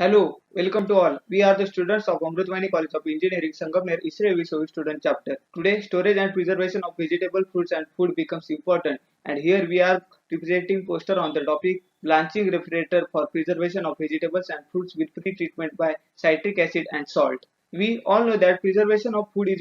Hello, welcome to all. We are the students of Amrutvani College of Engineering, Sangamner, ISRE Visovi student chapter. Today, storage and preservation of vegetable fruits and food becomes important. And here we are representing poster on the topic blanching refrigerator for preservation of vegetables and fruits with pre-treatment by citric acid and salt. We all know that preservation of food is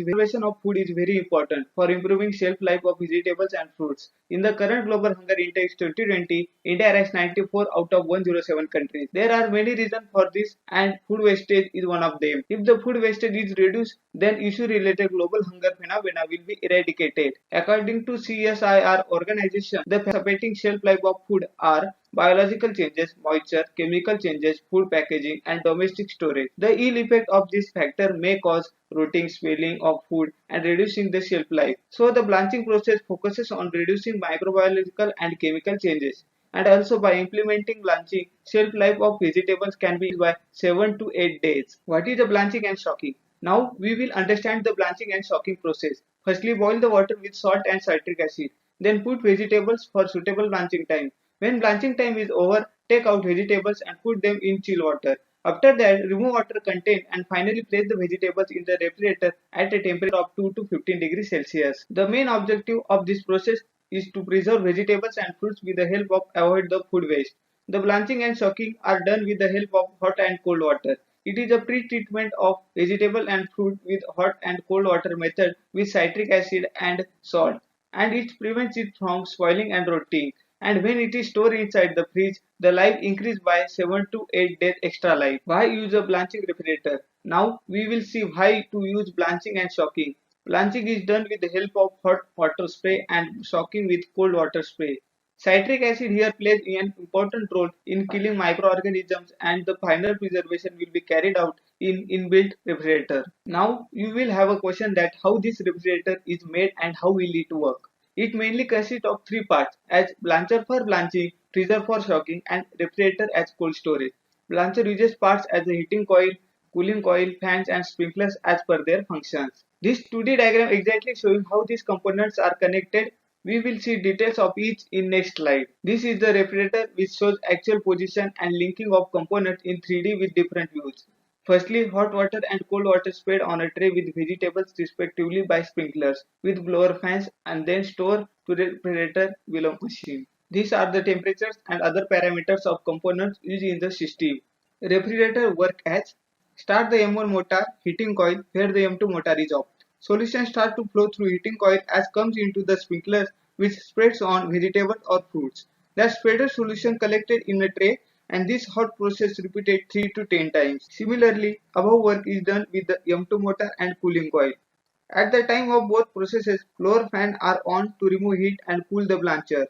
very important for improving shelf life of vegetables and fruits. In the current global hunger index 2020, India ranks 94 out of 107 countries. There are many reasons for this and food wastage is one of them. If the food wastage is reduced, then issue-related global hunger phenomena will be eradicated. According to CSIR organization, the supporting shelf life of food are biological changes, moisture, chemical changes, food packaging, and domestic storage. The ill effect of this factor may cause rotting, spilling of food, and reducing the shelf life. So the blanching process focuses on reducing microbiological and chemical changes. And also by implementing blanching, shelf life of vegetables can be by 7 to 8 days. What is the blanching and shocking? Now we will understand the blanching and shocking process. Firstly, boil the water with salt and citric acid. Then put vegetables for suitable blanching time. When blanching time is over, take out vegetables and put them in chill water. After that, remove water content and finally place the vegetables in the refrigerator at a temperature of 2 to 15 degrees Celsius. The main objective of this process is to preserve vegetables and fruits with the help of avoid the food waste. The blanching and soaking are done with the help of hot and cold water. It is a pre-treatment of vegetable and fruit with hot and cold water method with citric acid and salt, and it prevents it from spoiling and rotting. And when it is stored inside the fridge, the life increases by 7 to 8 days extra life. Why use a blanching refrigerator? Now we will see why to use blanching and shocking. Blanching is done with the help of hot water spray and shocking with cold water spray. Citric acid here plays an important role in killing microorganisms and the final preservation will be carried out in inbuilt refrigerator. Now you will have a question that how this refrigerator is made and how will it work. It mainly consists of three parts as blancher for blanching, freezer for shocking and refrigerator as cold storage. Blancher uses parts as a heating coil, cooling coil, fans and sprinklers as per their functions. This 2D diagram exactly showing how these components are connected. We will see details of each in next slide. This is the refrigerator which shows actual position and linking of components in 3D with different views. Firstly, hot water and cold water sprayed on a tray with vegetables respectively by sprinklers with blower fans and then stored to the refrigerator below machine. These are the temperatures and other parameters of components used in the system. Refrigerator work as start the M1 motor heating coil where the M2 motor is off. Solution start to flow through heating coil as comes into the sprinklers which spreads on vegetables or fruits. The spreader solution collected in a tray and this hot process repeated 3 to 10 times. Similarly, above work is done with the M2 motor and cooling coil. At the time of both processes, blower fan are on to remove heat and cool the blancher.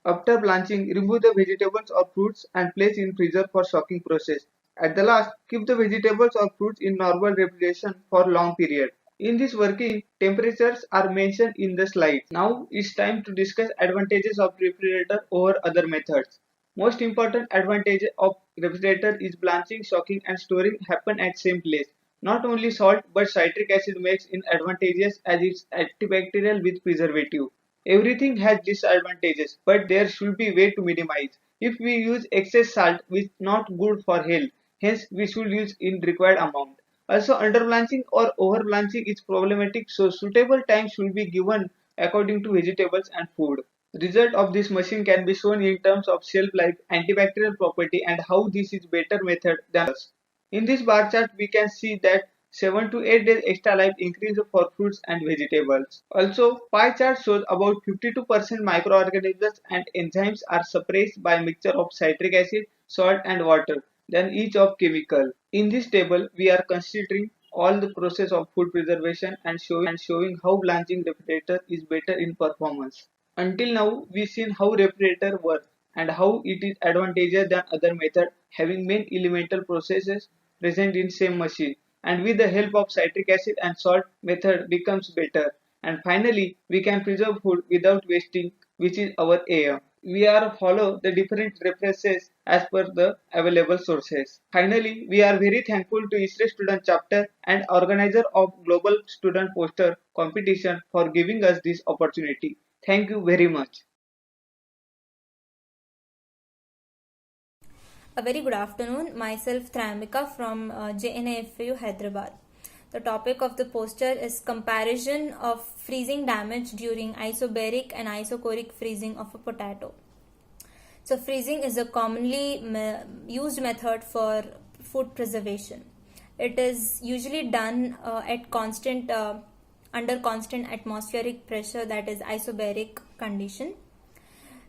After blanching, remove the vegetables or fruits and place in freezer for shocking process. At the last, keep the vegetables or fruits in normal refrigeration for long period. In this working, temperatures are mentioned in the slide. Now it's time to discuss advantages of refrigerator over other methods. Most important advantage of refrigerator is blanching, shocking and storing happen at same place. Not only salt but citric acid makes it advantageous as it's antibacterial with preservative. Everything has disadvantages, but there should be way to minimize. If we use excess salt, which is not good for health, hence we should use in required amount. Also, underblanching or overblanching is problematic, so suitable time should be given according to vegetables and food. Result of this machine can be shown in terms of shelf life, antibacterial property, and how this is better method than others. In this bar chart, we can see that 7 to 8 days extra life increase for fruits and vegetables. Also, pie chart shows about 52% microorganisms and enzymes are suppressed by mixture of citric acid, salt and water than each of chemical. In this table, we are considering all the process of food preservation and showing how blanching refrigerator is better in performance. Until now, we've seen how refrigerator works and how it is advantageous than other method having main elemental processes present in same machine and with the help of citric acid and salt method becomes better and finally we can preserve food without wasting which is our aim. We are follow the different references as per the available sources. Finally, we are very thankful to ISRE student chapter and organizer of global student poster competition for giving us this opportunity. Thank you very much. A very good afternoon. Myself Tramika from JNAFU Hyderabad. The topic of the poster is comparison of freezing damage during isobaric and isochoric freezing of a potato. So freezing is a commonly used method for food preservation. It is usually done at constant under constant atmospheric pressure, that is isobaric condition.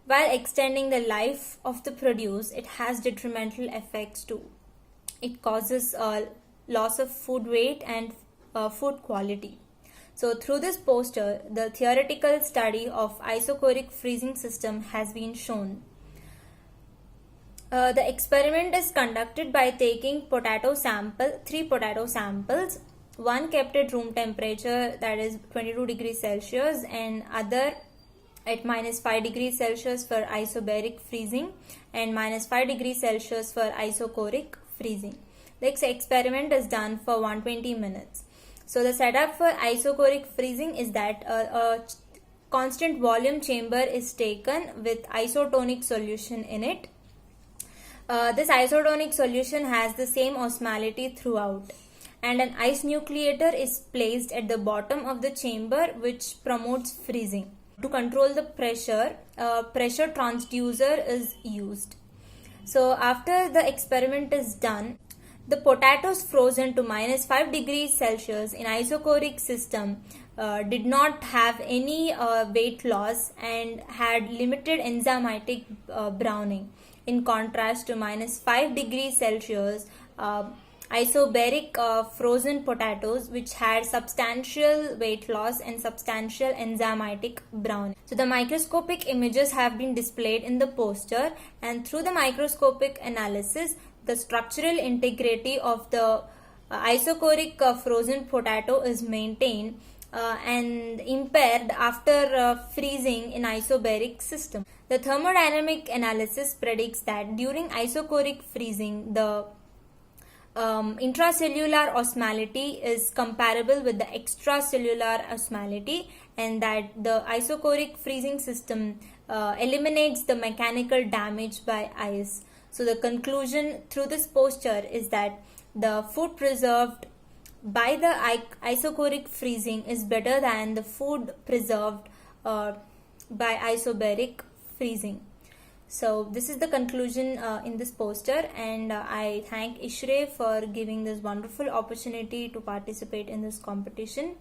While extending the life of the produce, it has detrimental effects too. It causes loss of food weight and food quality. So through this poster, the theoretical study of isochoric freezing system has been shown. The experiment is conducted by taking three potato samples, one kept at room temperature, that is 22 degrees Celsius, and other at -5 degrees Celsius for isobaric freezing and -5 degrees Celsius for isochoric freezing. The experiment is done for 120 minutes. So the setup for isochoric freezing is that a constant volume chamber is taken with isotonic solution in it. This isotonic solution has the same osmolality throughout, and an ice nucleator is placed at the bottom of the chamber which promotes freezing. To control the pressure, pressure transducer is used. So after the experiment is done, the potatoes frozen to -5 degrees Celsius in isochoric system did not have any weight loss and had limited enzymatic browning, in contrast to -5 degrees Celsius isobaric frozen potatoes, which had substantial weight loss and substantial enzymatic browning. So the microscopic images have been displayed in the poster, and through the microscopic analysis, the structural integrity of the isochoric frozen potato is maintained and impaired after freezing in isobaric system. The thermodynamic analysis predicts that during isochoric freezing, the intracellular osmolality is comparable with the extracellular osmolality, and that the isochoric freezing system eliminates the mechanical damage by ice. So the conclusion through this poster is that the food preserved by the isochoric freezing is better than the food preserved by isobaric freezing. So this is the conclusion in this poster, and I thank ISHRE for giving this wonderful opportunity to participate in this competition.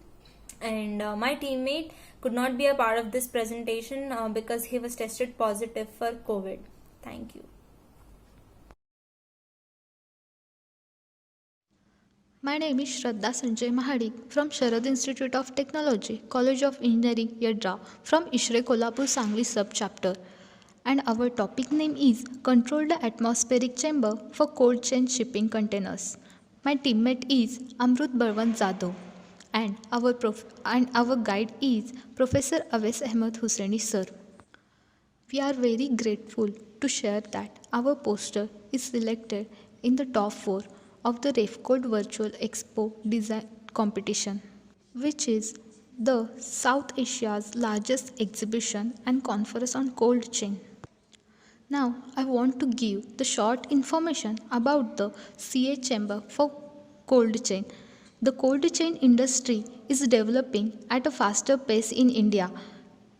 And my teammate could not be a part of this presentation because he was tested positive for COVID. Thank you. My name is Shraddha Sanjay Mahadik from Sharad Institute of Technology, College of Engineering, Yadra, from ISHRE Kolhapur Sangli Subchapter. And our topic name is Control the Atmospheric Chamber for Cold Chain Shipping Containers. My teammate is Amrut Barwan Jadhav, and our guide is Professor Awais Ahmed Hussaini sir. We are very grateful to share that our poster is selected in the top 4 of the REFCODE Virtual Expo Design Competition, which is the South Asia's largest exhibition and conference on cold chain. Now, I want to give the short information about the CA chamber for cold chain. The cold chain industry is developing at a faster pace in India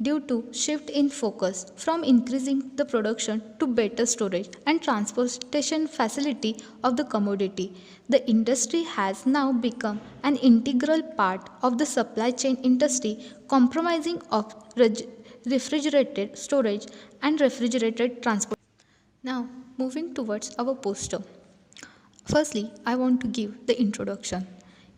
due to shift in focus from increasing the production to better storage and transportation facility of the commodity. The industry has now become an integral part of the supply chain industry, comprising of refrigerated storage and refrigerated transport. Now, moving towards our poster. Firstly, I want to give the introduction.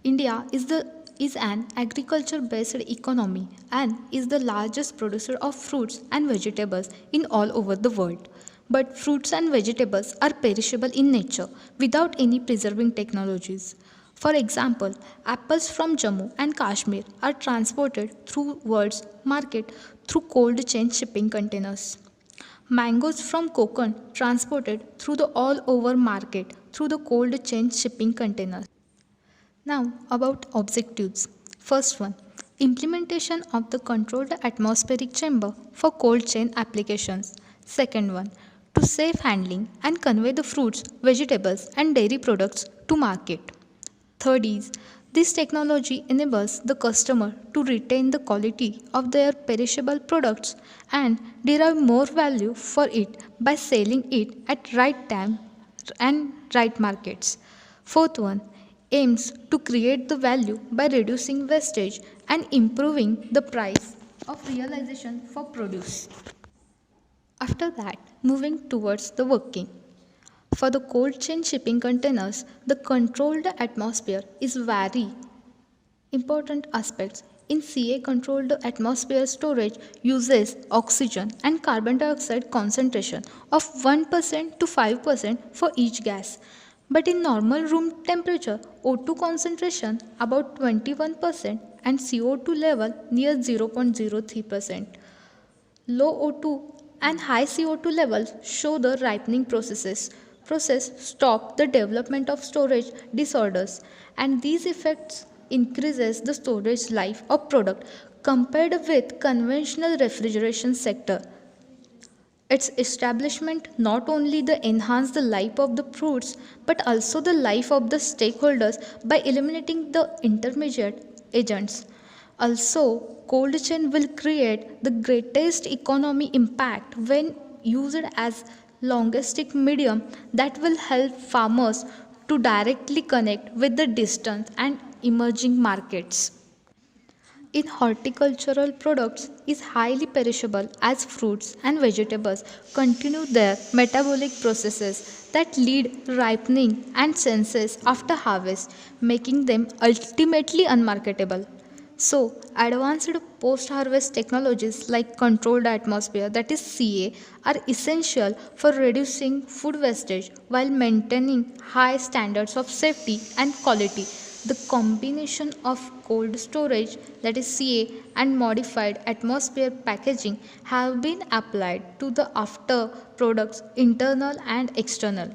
India is an agriculture-based economy and is the largest producer of fruits and vegetables in all over the world. But fruits and vegetables are perishable in nature without any preserving technologies. For example, apples from Jammu and Kashmir are transported through world's market through cold chain shipping containers. Mangoes from Konkan transported through the all over market through the cold chain shipping containers. Now about objectives. First one, implementation of the controlled atmospheric chamber for cold chain applications. Second one, to safe handling and convey the fruits, vegetables, and dairy products to market. Third is, this technology enables the customer to retain the quality of their perishable products and derive more value for it by selling it at right time and right markets. Fourth one aims to create the value by reducing wastage and improving the price of realization for produce. After that, moving towards the working. For the cold chain shipping containers, the controlled atmosphere is very important aspects. In CA, controlled atmosphere storage uses oxygen and carbon dioxide concentration of 1% to 5% for each gas. But in normal room temperature, O2 concentration about 21% and CO2 level near 0.03%. Low O2 and high CO2 levels show the ripening process stop the development of storage disorders, and these effects increases the storage life of product compared with conventional refrigeration sector. Its establishment not only the enhance the life of the fruits but also the life of the stakeholders by eliminating the intermediate agents. Also, cold chain will create the greatest economy impact when used as logistic medium that will help farmers to directly connect with the distant and emerging markets. In horticultural products is highly perishable as fruits and vegetables continue their metabolic processes that lead ripening and senses after harvest, making them ultimately unmarketable. So, advanced post-harvest technologies like controlled atmosphere, that is CA, are essential for reducing food wastage while maintaining high standards of safety and quality. The combination of cold storage, that is CA, and modified atmosphere packaging have been applied to the after products internal and external.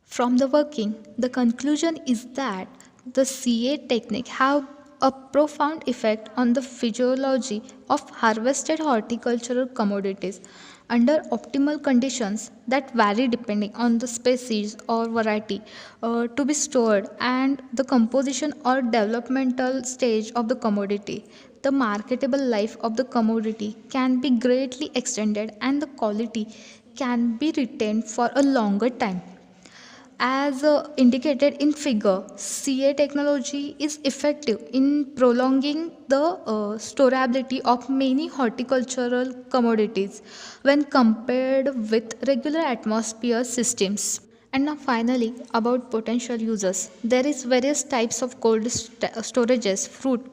From the working, the conclusion is that the CA technique have a profound effect on the physiology of harvested horticultural commodities under optimal conditions that vary depending on the species or variety to be stored and the composition or developmental stage of the commodity. The marketable life of the commodity can be greatly extended and the quality can be retained for a longer time. As indicated in figure, CA technology is effective in prolonging the storability of many horticultural commodities when compared with regular atmosphere systems. And now finally about potential uses. There is various types of cold storages, fruit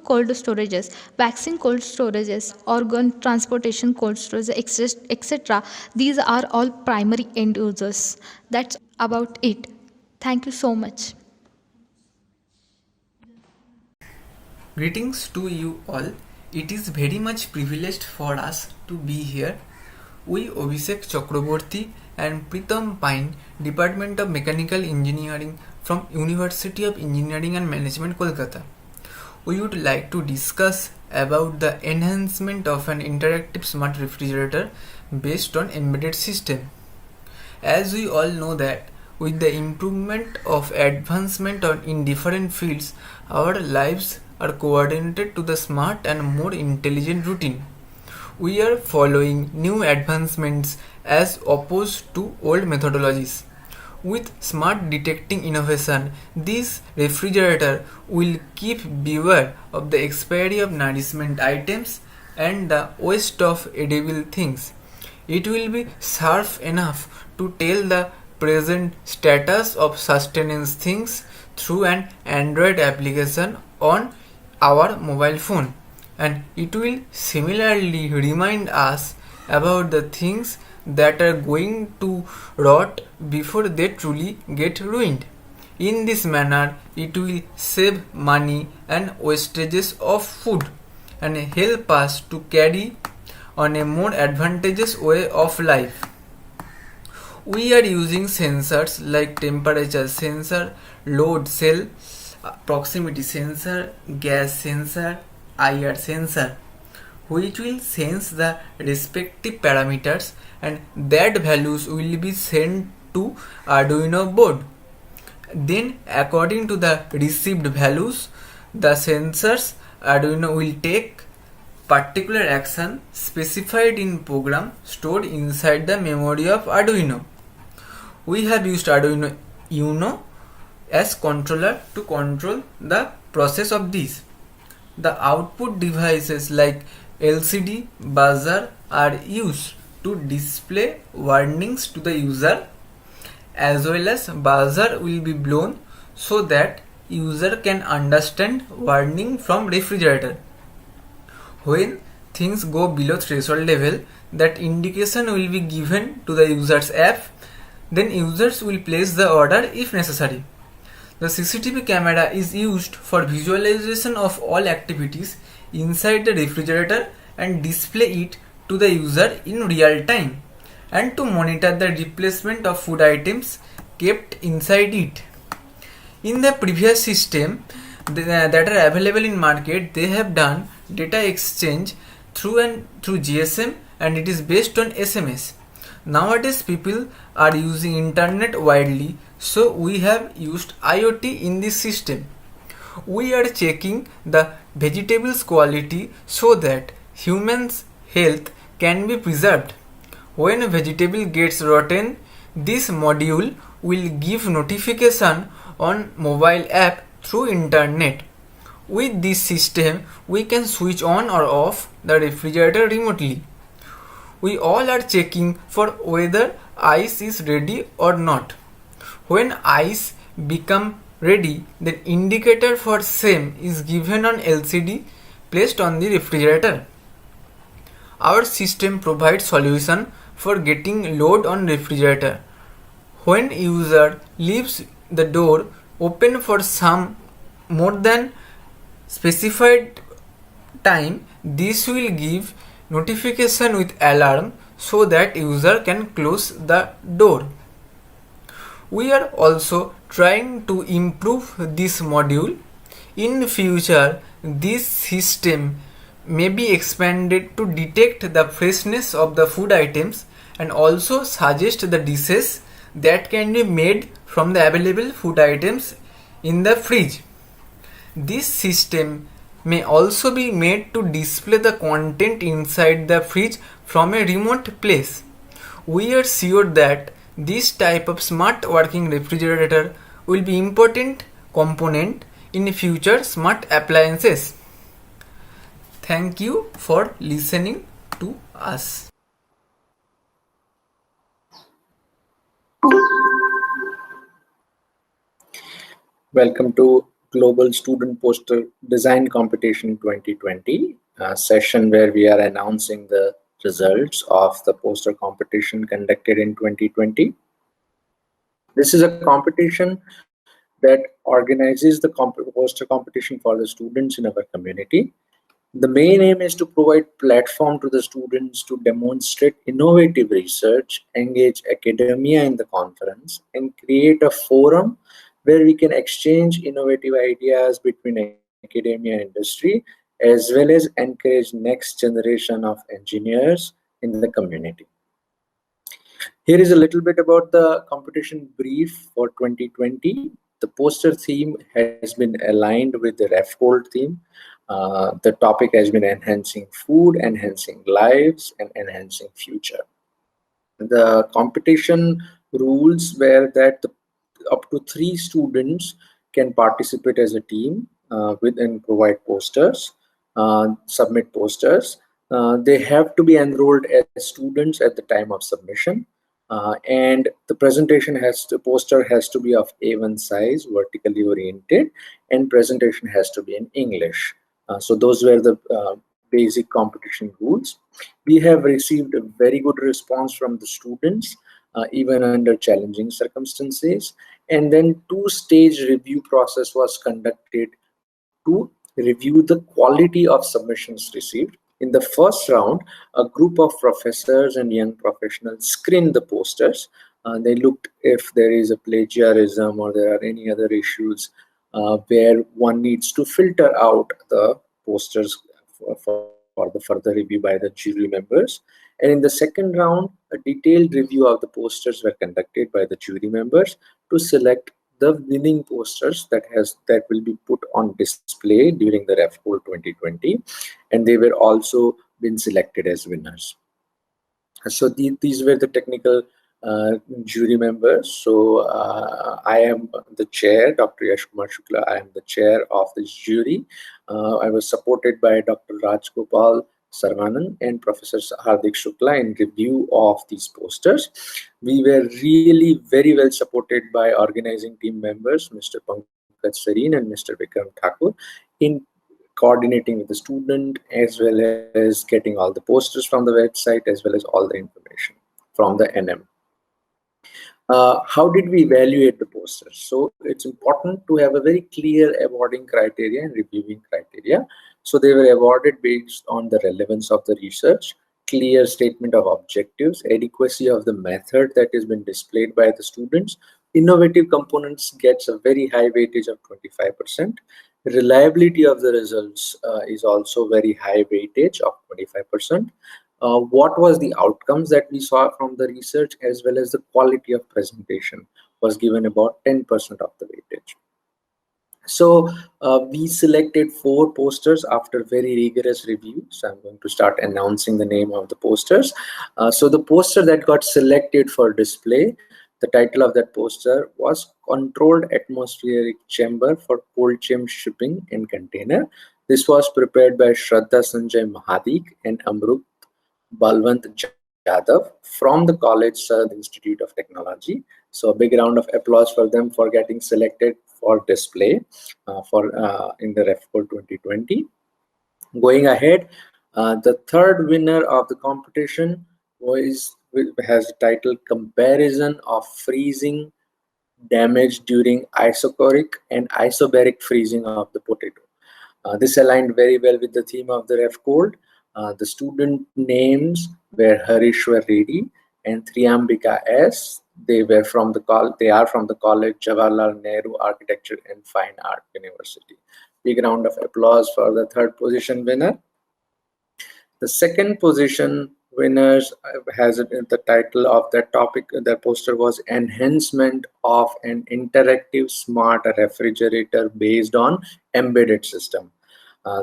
cold storages, vaccine cold storages, organ transportation cold storages, etc. These are all primary end users. That's about it. Thank you so much. Greetings to you all. It is very much privileged for us to be here. We Abhishek Chakraborty and Pritam Pine, Department of Mechanical Engineering from University of Engineering and Management, Kolkata. We would like to discuss about the enhancement of an interactive smart refrigerator based on embedded system. As we all know that with the improvement of advancement in different fields, our lives are coordinated to the smart and more intelligent routine. We are following new advancements as opposed to old methodologies. With smart detecting innovation, this refrigerator will keep beware of the expiry of nourishment items and the waste of edible things. It will be sharp enough to tell the present status of sustenance things through an Android application on our mobile phone, and it will similarly remind us about the things that are going to rot before they truly get ruined. In this manner, it will save money and wastages of food and help us to carry on a more advantageous way of life. We are using sensors like temperature sensor, load cell, proximity sensor, gas sensor, IR sensor. which will sense the respective parameters, and that values will be sent to Arduino board. Then according to the received values, the sensors Arduino will take particular action specified in program stored inside the memory of Arduino. We have used Arduino Uno as controller to control the process of this. The output devices like LCD, buzzer are used to display warnings to the user, as well as buzzer will be blown so that user can understand warning from refrigerator. When things go below threshold level, that indication will be given to the user's app. Then users will place the order if necessary. The CCTV camera is used for visualization of all activities inside the refrigerator and display it to the user in real time, and to monitor the replacement of food items kept inside it. In the previous system that are available in market, they have done data exchange through GSM, and it is based on SMS. Nowadays people are using internet widely, so we have used IoT in this system. We are checking the vegetables quality so that humans' health can be preserved. When a vegetable gets rotten, this module will give notification on mobile app through internet. With this system, we can switch on or off the refrigerator remotely. We all are checking for whether ice is ready or not. When ice become ready, then indicator for same is given on LCD placed on the refrigerator. Our system provides solution for getting load on refrigerator. When user leaves the door open for some more than specified time, this will give notification with alarm so that user can close the door. We are also trying to improve this module. In future, this system may be expanded to detect the freshness of the food items and also suggest the dishes that can be made from the available food items in the fridge. This system may also be made to display the content inside the fridge from a remote place. We are sure that this type of smart working refrigerator will be important component in future smart appliances. Thank you for listening to us. Welcome to Global Student Poster Design Competition 2020, a session where we are announcing the results of the poster competition conducted in 2020. This is a competition that organizes the poster competition for the students in our community. The main aim is to provide platform to the students to demonstrate innovative research, engage academia in the conference, and create a forum where we can exchange innovative ideas between academia and industry, as well as encourage next generation of engineers in the community. Here is a little bit about the competition brief for 2020. The poster theme has been aligned with the RefGold theme. The topic has been enhancing food, enhancing lives, and enhancing future. The competition rules were that up to 3 students can participate as a team and provide posters, submit posters. They have to be enrolled as students at the time of submission. And the poster has to be of A1 size, vertically oriented, and presentation has to be in English. So those were the basic competition rules. We have received a very good response from the students, even under challenging circumstances. And then 2-stage review process was conducted to review the quality of submissions received. In the first round, a group of professors and young professionals screened the posters. They looked if there is a plagiarism or there are any other issues where one needs to filter out the posters for for the further review by the jury members. And in the second round, a detailed review of the posters were conducted by the jury members to select the winning posters that will be put on display during the RefCool 2020, and they were also been selected as winners. So these were the technical jury members. So I am the chair, Dr. Yash Kumar Shukla. I am the chair of this jury. I was supported by Dr. Rajgopal Sarvanan and Professor Hardik Shukla in review of these posters. We were really very well supported by organizing team members, Mr. Pankaj Sareen and Mr. Vikram Thakur, in coordinating with the student, as well as getting all the posters from the website, as well as all the information from the NM. How did we evaluate the posters? So it's important to have a very clear awarding criteria and reviewing criteria. So they were awarded based on the relevance of the research, clear statement of objectives, adequacy of the method that has been displayed by the students. Innovative components gets a very high weightage of 25%. Reliability of the results is also very high weightage of 25%. What was the outcomes that we saw from the research, as well as the quality of presentation was given about 10% of the weightage. So we selected 4 posters after very rigorous review. So I'm going to start announcing the name of the posters. So the poster that got selected for display, the title of that poster was Controlled Atmospheric Chamber for Cold Chain Shipping and Container. This was prepared by Shraddha Sanjay Mahadik and Amrut Balwant Jadhav from the College Sarad Institute of Technology. So a big round of applause for them for getting selected for display in the RefCool 2020. Going ahead, the third winner of the competition has the title Comparison of Freezing Damage During Isochoric and Isobaric Freezing of the Potato. This aligned very well with the theme of the RefCool. The student names were Harishwar Reddy and Triambika S. They are from the college Jawaharlal Nehru Architecture and Fine Art University. Big round of applause for the third position winner. The second position winners has the title of that topic. The poster was Enhancement of an Interactive Smart Refrigerator Based on Embedded System.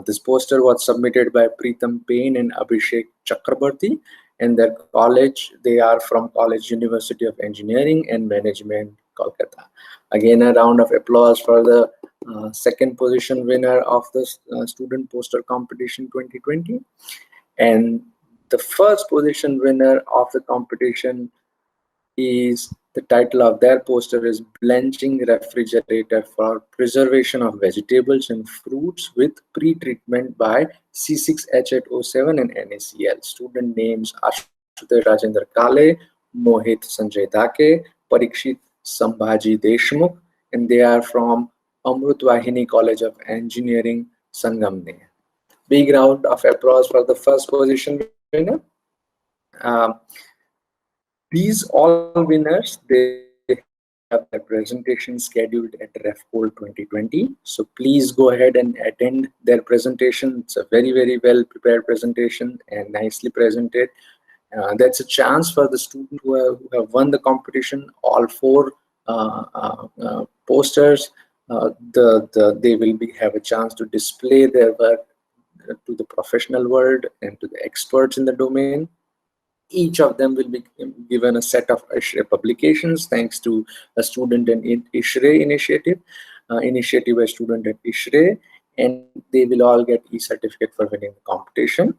This poster was submitted by Preetham Payne and Abhishek Chakrabarti, and their college, they are from College University of Engineering and Management, Kolkata. Again, a round of applause for the second position winner of the student poster competition 2020. And the first position winner of the competition is, the title of their poster is Blanching Refrigerator for Preservation of Vegetables and Fruits with Pre-Treatment by C6H807 and NaCl. Student names Ashutosh Rajendra Kale, Mohit Sanjay Dake, Parikshit Sambhaji Deshmukh, and they are from Amrut Vahini College of Engineering, Sangamner. Big round of applause for the first position winner. These all winners, they have their presentation scheduled at RefCool 2020. So please go ahead and attend their presentation. It's a very, very well prepared presentation and nicely presented. That's a chance for the students who have won the competition. All 4 posters, they will have a chance to display their work to the professional world and to the experts in the domain. Each of them will be given a set of ISHRE publications thanks to a student and ISHRE initiative by student at ISHRE, and they will all get e-certificate for winning the competition.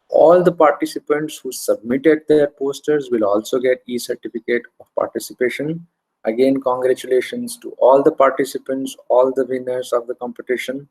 All the participants who submitted their posters will also get e-certificate of participation. Again, congratulations to all the participants, all the winners of the competition.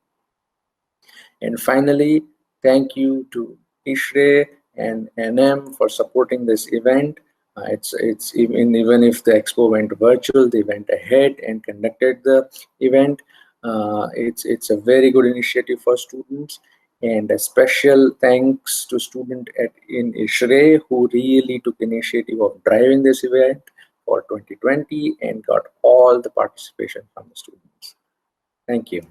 And finally, thank you to ISHRE and NM for supporting this event. It's even if the expo went virtual, they went ahead and conducted the event. It's a very good initiative for students, and a special thanks to student in ISHRE who really took initiative of driving this event for 2020 and got all the participation from the students. Thank you.